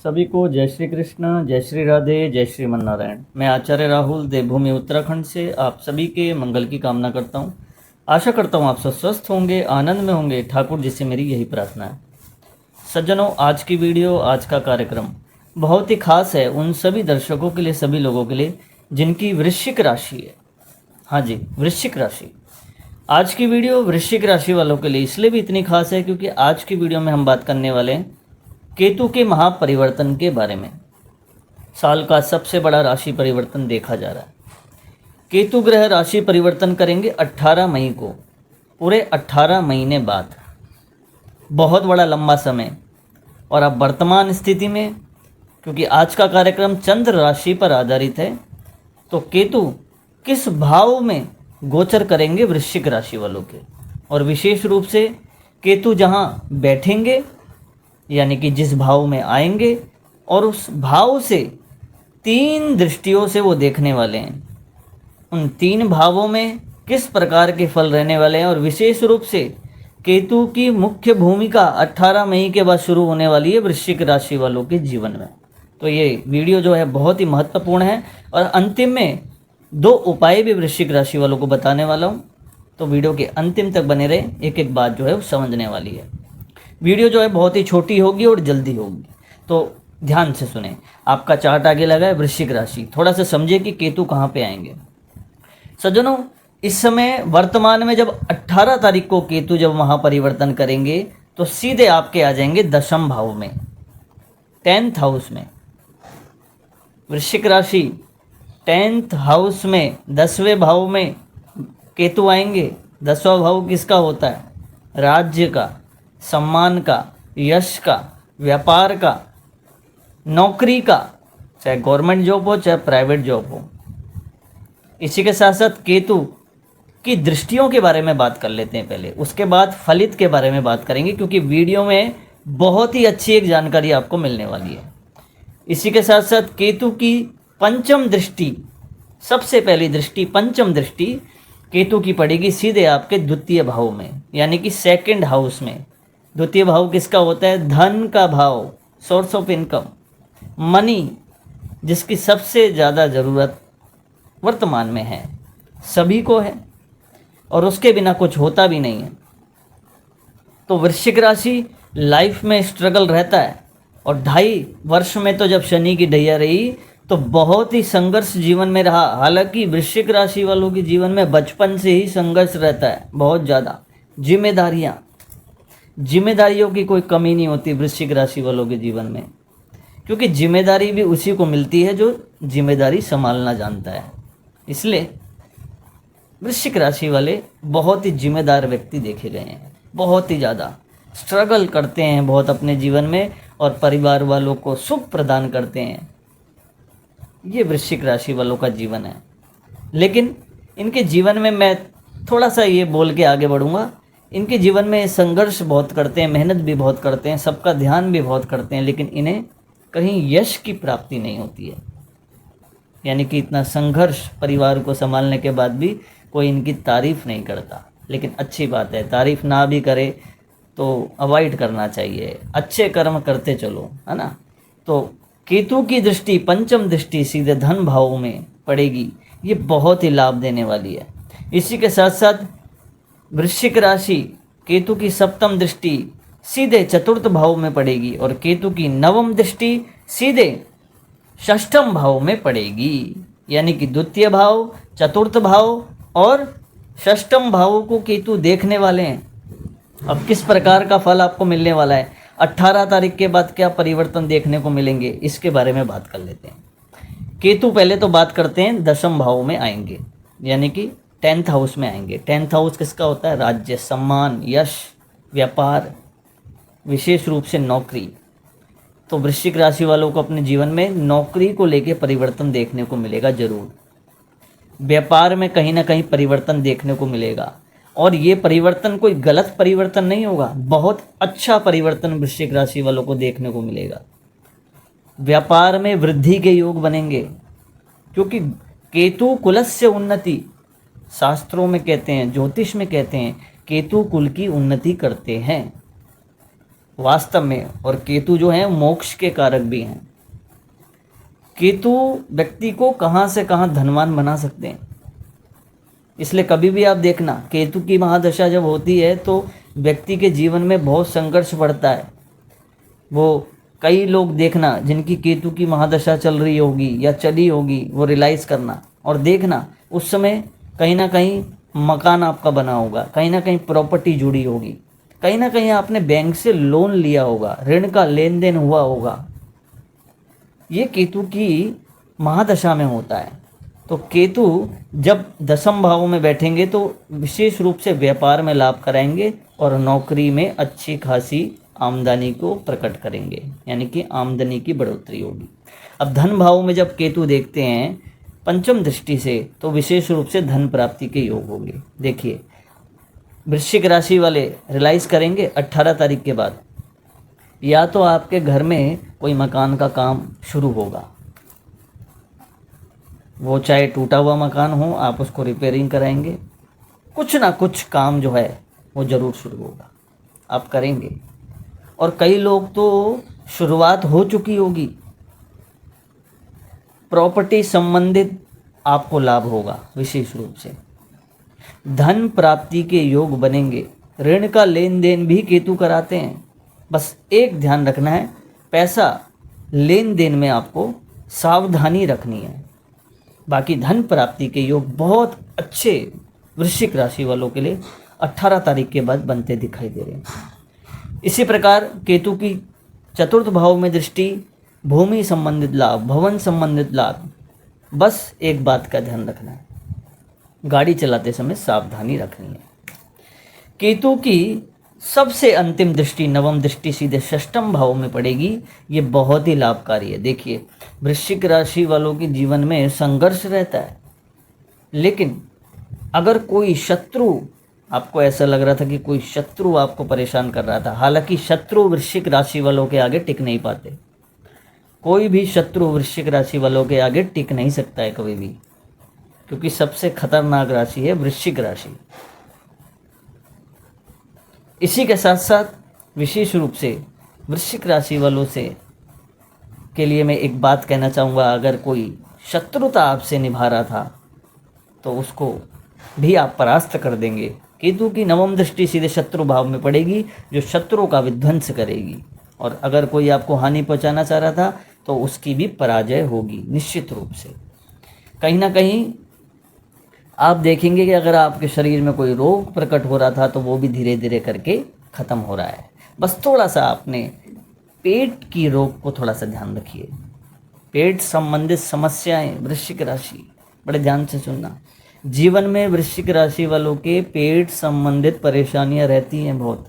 सभी को जय श्री कृष्ण, जय श्री राधे, जय श्रीमन नारायण। मैं आचार्य राहुल देवभूमि उत्तराखंड से आप सभी के मंगल की कामना करता हूँ। आशा करता हूँ आप सब स्वस्थ होंगे, आनंद में होंगे। ठाकुर जी से मेरी यही प्रार्थना है। सज्जनों, आज की वीडियो, आज का कार्यक्रम बहुत ही खास है उन सभी दर्शकों के लिए, सभी लोगों के लिए जिनकी वृश्चिक राशि है। हाँ जी, वृश्चिक राशि। आज की वीडियो वृश्चिक राशि वालों के लिए इसलिए भी इतनी खास है क्योंकि आज की वीडियो में हम बात करने वाले हैं केतु के महापरिवर्तन के बारे में। साल का सबसे बड़ा राशि परिवर्तन देखा जा रहा है। केतु ग्रह राशि परिवर्तन करेंगे 18 मई को, पूरे 18 महीने बाद। बहुत बड़ा लंबा समय। और अब वर्तमान स्थिति में, क्योंकि आज का कार्यक्रम चंद्र राशि पर आधारित है, तो केतु किस भाव में गोचर करेंगे वृश्चिक राशि वालों के, और विशेष रूप से केतु जहाँ बैठेंगे यानी कि जिस भाव में आएंगे, और उस भाव से 3 दृष्टियों से वो देखने वाले हैं। उन 3 भावों में किस प्रकार के फल रहने वाले हैं, और विशेष रूप से केतु की मुख्य भूमिका 18 मई के बाद शुरू होने वाली है वृश्चिक राशि वालों के जीवन में। तो ये वीडियो जो है बहुत ही महत्वपूर्ण है, और अंतिम में 2 उपाय भी वृश्चिक राशि वालों को बताने वाला हूँ। तो वीडियो के अंतिम तक बने रहे, एक एक बात जो है वो समझने वाली है। वीडियो जो है बहुत ही छोटी होगी और जल्दी होगी, तो ध्यान से सुने। आपका चार्ट आगे लगा है वृश्चिक राशि, थोड़ा सा समझिए कि केतु कहाँ पे आएंगे। सज्जनों, इस समय वर्तमान में जब 18 तारीख को केतु जब महापरिवर्तन करेंगे तो सीधे आपके आ जाएंगे 10वें भाव में, 10th हाउस में। वृश्चिक राशि 10th हाउस में, 10वें भाव में केतु आएंगे। 10वां भाव किसका होता है? राज्य का, सम्मान का, यश का, व्यापार का, नौकरी का, चाहे गवर्नमेंट जॉब हो चाहे प्राइवेट जॉब हो। इसी के साथ साथ केतु की दृष्टियों के बारे में बात कर लेते हैं पहले, उसके बाद फलित के बारे में बात करेंगे, क्योंकि वीडियो में बहुत ही अच्छी एक जानकारी आपको मिलने वाली है। इसी के साथ साथ केतु की पंचम दृष्टि, सबसे पहली दृष्टि, पंचम दृष्टि केतु की पड़ेगी सीधे आपके द्वितीय भाव में, यानी कि 2nd हाउस में। द्वितीय भाव किसका होता है? धन का भाव, सोर्स ऑफ इनकम, मनी, जिसकी सबसे ज़्यादा ज़रूरत वर्तमान में है, सभी को है, और उसके बिना कुछ होता भी नहीं है। तो वृश्चिक राशि लाइफ में स्ट्रगल रहता है, और 2.5 वर्ष में तो जब शनि की ढैया रही तो बहुत ही संघर्ष जीवन में रहा। हालांकि वृश्चिक राशि वालों के जीवन में बचपन से ही संघर्ष रहता है, बहुत ज़्यादा। जिम्मेदारियों की कोई कमी नहीं होती वृश्चिक राशि वालों के जीवन में, क्योंकि जिम्मेदारी भी उसी को मिलती है जो जिम्मेदारी संभालना जानता है। इसलिए वृश्चिक राशि वाले बहुत ही जिम्मेदार व्यक्ति देखे गए हैं, बहुत ही ज़्यादा स्ट्रगल करते हैं बहुत अपने जीवन में, और परिवार वालों को सुख प्रदान करते हैं। ये वृश्चिक राशि वालों का जीवन है। लेकिन इनके जीवन में, मैं थोड़ा सा ये बोल के आगे बढ़ूँगा, इनके जीवन में संघर्ष बहुत करते हैं, मेहनत भी बहुत करते हैं, सबका ध्यान भी बहुत करते हैं, लेकिन इन्हें कहीं यश की प्राप्ति नहीं होती है। यानी कि इतना संघर्ष परिवार को संभालने के बाद भी कोई इनकी तारीफ़ नहीं करता। लेकिन अच्छी बात है, तारीफ़ ना भी करे तो अवॉइड करना चाहिए, अच्छे कर्म करते चलो, है ना। तो केतु की दृष्टि, पंचम दृष्टि सीधे धन भाव में पड़ेगी, ये बहुत ही लाभ देने वाली है। इसी के साथ साथ वृश्चिक राशि केतु की 7वीं दृष्टि सीधे 4th भाव में पड़ेगी, और केतु की 9वीं दृष्टि सीधे 6ठ भाव में पड़ेगी। यानी कि द्वितीय भाव, 4th भाव और 6ठ भाव को केतु देखने वाले हैं। अब किस प्रकार का फल आपको मिलने वाला है, 18 तारीख के बाद क्या परिवर्तन देखने को मिलेंगे, इसके बारे में बात कर लेते हैं। केतु पहले तो बात करते हैं 10वें भाव में आएंगे, यानी कि 10th हाउस में आएंगे। 10th हाउस किसका होता है? राज्य, सम्मान, यश, व्यापार, विशेष रूप से नौकरी। तो वृश्चिक राशि वालों को अपने जीवन में नौकरी को लेकर परिवर्तन देखने को मिलेगा जरूर। व्यापार में कहीं ना कहीं परिवर्तन देखने को मिलेगा, और ये परिवर्तन कोई गलत परिवर्तन नहीं होगा, बहुत अच्छा परिवर्तन वृश्चिक राशि वालों को देखने को मिलेगा। व्यापार में वृद्धि के योग बनेंगे, क्योंकि केतु कुलस्य उन्नति, शास्त्रों में कहते हैं, ज्योतिष में कहते हैं, केतु कुल की उन्नति करते हैं। वास्तव में। और केतु जो है मोक्ष के कारक भी हैं। केतु व्यक्ति को कहाँ से कहाँ धनवान बना सकते हैं। इसलिए कभी भी आप देखना, केतु की महादशा जब होती है तो व्यक्ति के जीवन में बहुत संघर्ष बढ़ता है। वो कई लोग देखना जिनकी केतु की महादशा चल रही होगी या चली होगी, वो रियलाइज करना और देखना उस समय कहीं ना कहीं मकान आपका बना होगा, कहीं ना कहीं प्रॉपर्टी जुड़ी होगी, कहीं ना कहीं आपने बैंक से लोन लिया होगा, ऋण का लेन देन हुआ होगा। ये केतु की महादशा में होता है। तो केतु जब दशम भाव में बैठेंगे तो विशेष रूप से व्यापार में लाभ कराएंगे और नौकरी में अच्छी खासी आमदनी को प्रकट करेंगे, यानी कि आमदनी की बढ़ोतरी होगी। अब धन भाव में जब केतु देखते हैं पंचम दृष्टि से तो विशेष रूप से धन प्राप्ति के योग होंगे। देखिए, वृश्चिक राशि वाले रियलाइज करेंगे 18 तारीख के बाद, या तो आपके घर में कोई मकान का काम शुरू होगा, वो चाहे टूटा हुआ मकान हो, आप उसको रिपेयरिंग कराएंगे, कुछ ना कुछ काम जो है वो ज़रूर शुरू होगा, आप करेंगे। और कई लोग तो शुरुआत हो चुकी होगी, प्रॉपर्टी संबंधित आपको लाभ होगा विशेष रूप से। धन प्राप्ति के योग बनेंगे। ऋण का लेन देन भी केतु कराते हैं। बस एक ध्यान रखना है, पैसा लेन देन में आपको सावधानी रखनी है। बाकी धन प्राप्ति के योग बहुत अच्छे वृश्चिक राशि वालों के लिए 18 तारीख के बाद बनते दिखाई दे रहे हैं। इसी प्रकार केतु की चतुर्थ भाव में दृष्टि, भूमि संबंधित लाभ, भवन संबंधित लाभ। बस एक बात का ध्यान रखना है, गाड़ी चलाते समय सावधानी रखनी है। केतु की सबसे अंतिम दृष्टि, नवम दृष्टि सीधे षष्ठम भाव में पड़ेगी। ये बहुत ही लाभकारी है। देखिए, वृश्चिक राशि वालों के जीवन में संघर्ष रहता है, लेकिन अगर कोई शत्रु, आपको ऐसा लग रहा था कि कोई शत्रु आपको परेशान कर रहा था, हालांकि शत्रु वृश्चिक राशि वालों के आगे टिक नहीं पाते। कोई भी शत्रु वृश्चिक राशि वालों के आगे टिक नहीं सकता है कभी भी, क्योंकि सबसे खतरनाक राशि है वृश्चिक राशि। इसी के साथ साथ विशेष रूप से वृश्चिक राशि वालों से के लिए मैं एक बात कहना चाहूँगा, अगर कोई शत्रुता आपसे निभा रहा था तो उसको भी आप परास्त कर देंगे। केतु की नवम दृष्टि सीधे शत्रु भाव में पड़ेगी, जो शत्रु का विध्वंस करेगी। और अगर कोई आपको हानि पहुंचाना चाह रहा था तो उसकी भी पराजय होगी निश्चित रूप से। कहीं ना कहीं आप देखेंगे कि अगर आपके शरीर में कोई रोग प्रकट हो रहा था तो वो भी धीरे धीरे करके ख़त्म हो रहा है। बस थोड़ा सा आपने पेट की रोग को थोड़ा सा ध्यान रखिए। पेट संबंधित समस्याएं, वृश्चिक राशि, बड़े ध्यान से सुनना। जीवन में वृश्चिक राशि वालों के पेट संबंधित परेशानियां रहती हैं बहुत,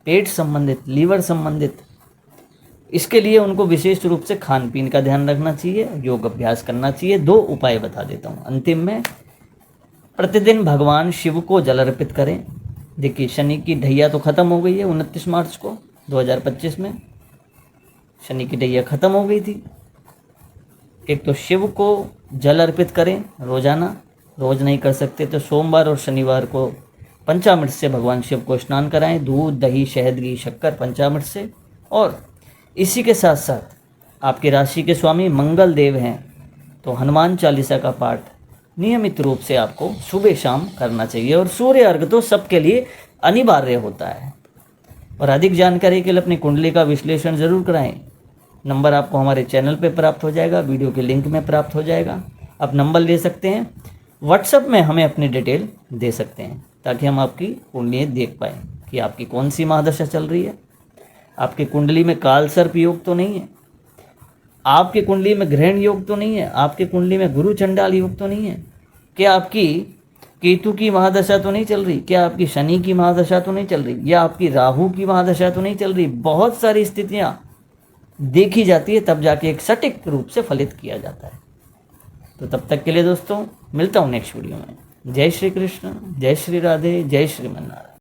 पेट संबंधित, लीवर संबंधित। इसके लिए उनको विशेष रूप से खान पीन का ध्यान रखना चाहिए, योग अभ्यास करना चाहिए। 2 उपाय बता देता हूँ अंतिम में। प्रतिदिन भगवान शिव को जल अर्पित करें। देखिए, शनि की ढैया तो ख़त्म हो गई है 29 मार्च को 2025 में शनि की ढैया ख़त्म हो गई थी। एक तो शिव को जल अर्पित करें रोज़ाना, रोज़ नहीं कर सकते तो सोमवार और शनिवार को पंचामृत से भगवान शिव को स्नान कराएं, दूध, दही, शहद, घी, शक्कर पंचामृत से। और इसी के साथ साथ आपकी राशि के स्वामी मंगल देव हैं, तो हनुमान चालीसा का पाठ नियमित रूप से आपको सुबह शाम करना चाहिए। और सूर्य अर्घ तो सबके लिए अनिवार्य होता है। और अधिक जानकारी के लिए अपनी कुंडली का विश्लेषण ज़रूर कराएं। नंबर आपको हमारे चैनल पे प्राप्त हो जाएगा, वीडियो के लिंक में प्राप्त हो जाएगा। आप नंबर ले सकते हैं, व्हाट्सएप में हमें अपनी डिटेल दे सकते हैं, ताकि हम आपकी कुंडली देख पाएँ कि आपकी कौन सी महादशा चल रही है। आपकी कुंडली में काल सर्प योग तो नहीं है, आपकी कुंडली में ग्रहण योग तो नहीं है, आपकी कुंडली में गुरु चंडाल योग तो नहीं है, क्या आपकी केतु की महादशा तो नहीं चल रही, क्या आपकी शनि की महादशा तो नहीं चल रही, या आपकी राहु की महादशा तो नहीं चल रही। बहुत सारी स्थितियां देखी जाती है, तब जाके एक सटीक रूप से फलित किया जाता है। तो तब तक के लिए दोस्तों, मिलता हूँ नेक्स्ट वीडियो में। जय श्री कृष्ण, जय श्री राधे, जय श्रीमन नारायण।